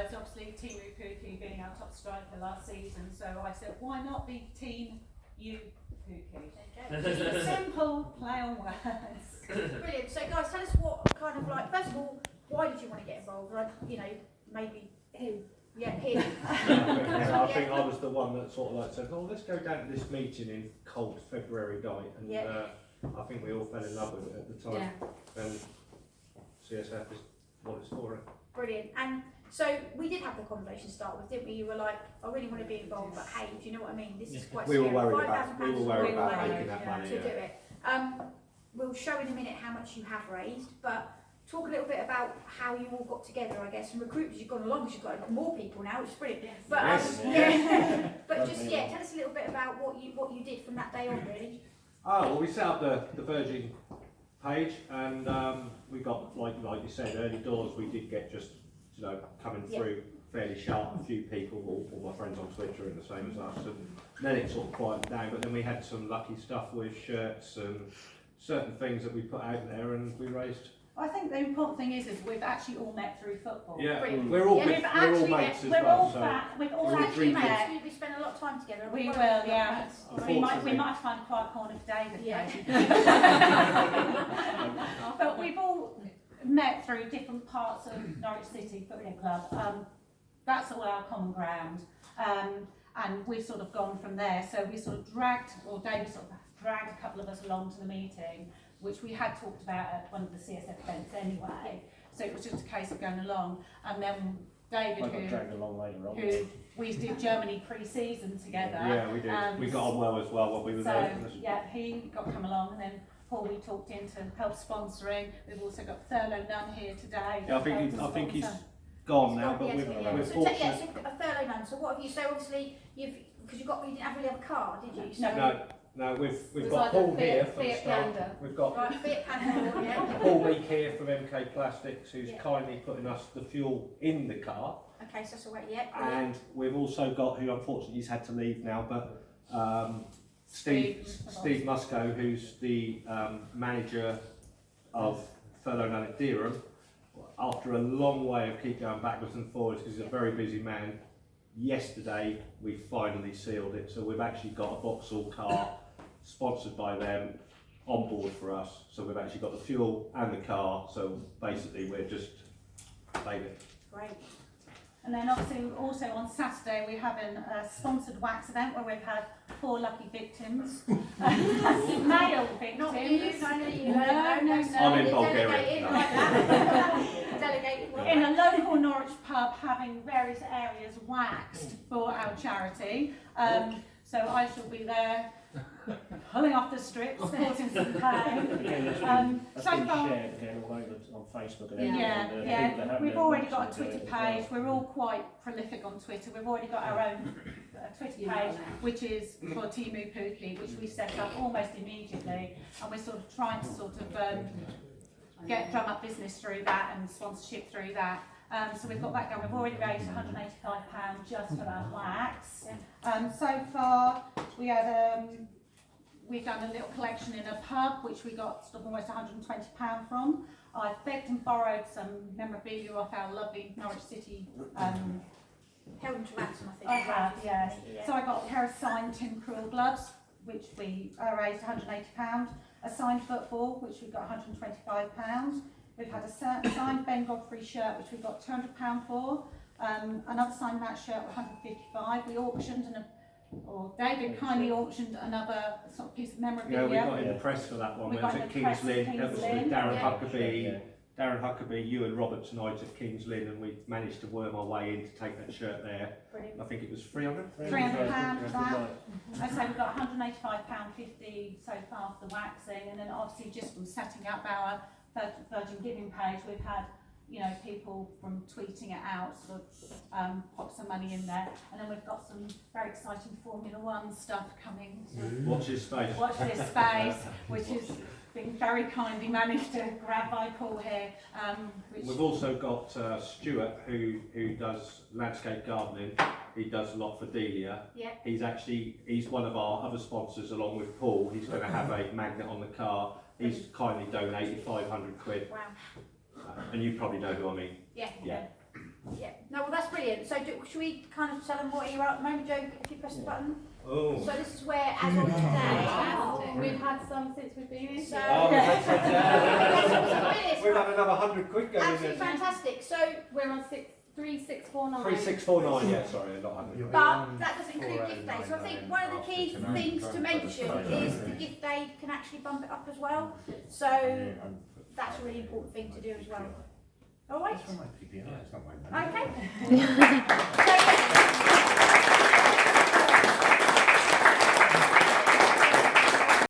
was obviously Team U Pukki being our top striker last season, so I said, why not be Team U Pukki? Simple play on words. Brilliant. So guys, tell us what kind of like, first of all, why did you want to get involved? Like, you know, maybe him. Yeah, him. I think I was the one that sort of like said, oh, let's go down to this meeting in cold February night, and I think we all fell in love with it at the time. And CSF is what it's for. Brilliant. And so we did have the conversation to start with, didn't we? You were like, I really want to be involved, but hey, do you know what I mean? This is quite we scary. were worried about making that money to do it. We'll show in a minute how much you have raised, but talk a little bit about how you all got together, I guess, and recruiters you've gone along, because you've got more people now, which is brilliant. Yes. But but just tell us a little bit about what you did from that day on, really. Oh, well, we set up the Virgin page, and we got, like you said, early doors. We did get just, you know, coming through fairly sharp. A few people, all my friends on Twitter, are the same as us, and then it sort of quieted down. But then we had some lucky stuff with shirts and certain things that we put out there, and we raised. I think the important thing is we've actually all met through football. Yeah, Brilliant. we're all mates as well. We've all actually met. We spend a lot of time together. We will, yeah. We might find a quiet corner for David. Yeah. But we've all met through different parts of Norwich City Football Club. That's all our common ground. And we've sort of gone from there. So we sort of David sort of dragged a couple of us along to the meeting, which we had talked about at one of the CSF events anyway. So it was just a case of going along. And then David, who we did Germany pre-season together. Yeah, we did. We got on well as well when we were there. Yeah, he got come along, and then Paul we talked into help sponsoring. We've also got Thurlow Nunn here today. Yeah, I think he's gone now, but we're fortunate. So a Thurlow Nunn. So what have you? So obviously you didn't really have a car, did you? So No, we've got Paul here for the start. We've got Fiat Panda, Paul Meek here from MK Plastics, who's kindly putting us the fuel in the car. Okay, so that's all right, yeah. And we've also got, who unfortunately has had to leave now, but Steve Musco, who's the manager of Thurlow Nunn at Dereham. After a long way of keep going backwards and forwards, because he's a very busy man, yesterday we finally sealed it. So we've actually got a Vauxhall car sponsored by them on board for us. So we've actually got the fuel and the car. So basically we're just playing it. Great. And then obviously also on Saturday we're having a sponsored wax event where we've had 4 lucky victims. Male victims. Not you, no. I'm in Bulgaria. Delegated. In a local Norwich pub, having various areas waxed for our charity. So I shall be there, pulling off the strips, causing some pain. So far, shared again all over on Facebook and we've already got a Twitter page. We're all quite prolific on Twitter. We've already got our own Twitter page, which is for Team U Pukki, which we set up almost immediately, and we're sort of trying to drum up business through that and sponsorship through that. So we've got that going. We've already raised £185 just for that wax. So far, we've done a little collection in a pub, which we got sort of almost £120 from. I begged and borrowed some memorabilia off our lovely Norwich City. Held to ransom, I think. I have, yes. Yeah. So I got a pair of signed Tim Krul gloves, which we raised £180. A signed football, which we got £125. We've had a signed Ben Godfrey shirt, which we got £200 for. Another signed Matt shirt, £155. We auctioned David kindly auctioned another sort of piece of memorabilia. Yeah, we got in the press for that one. It was at King's Lynn. It was with Darren Huckabee. Darren Huckabee, Ewan Roberts and I at King's Lynn, and we managed to worm our way in to take that shirt there. Brilliant. I think it was £300 for that. I say we've got £185.50 so far for the waxing, and then obviously just from setting up our Virgin Giving page, we've had people from tweeting it out, sort of pop some money in there, and then we've got some very exciting Formula One stuff coming. Watch this space. Watch this space, which is being very kindly managed to grab by Paul here. We've also got Stuart, who does landscape gardening. He does a lot for Delia. Yeah. He's one of our other sponsors along with Paul. He's going to have a magnet on the car. He's kindly donated £500. Wow. And you probably know who I mean. Yeah. No, well that's brilliant. brilliant. So should we kind of tell them what you're at the moment, Joe, if you press the button? Oh. So this is where, as of today, We've had some since we've been in. so We've had another 100 quid going absolutely in. fantastic. So, We're on 3649. 3649, yeah, sorry, not 100. but that doesn't include gift aid. So I think one of the key things to mention is the gift aid can actually bump it up as well. So that's a really important thing to do as well. All right. That's from my PPI, it's not my money. Okay. So,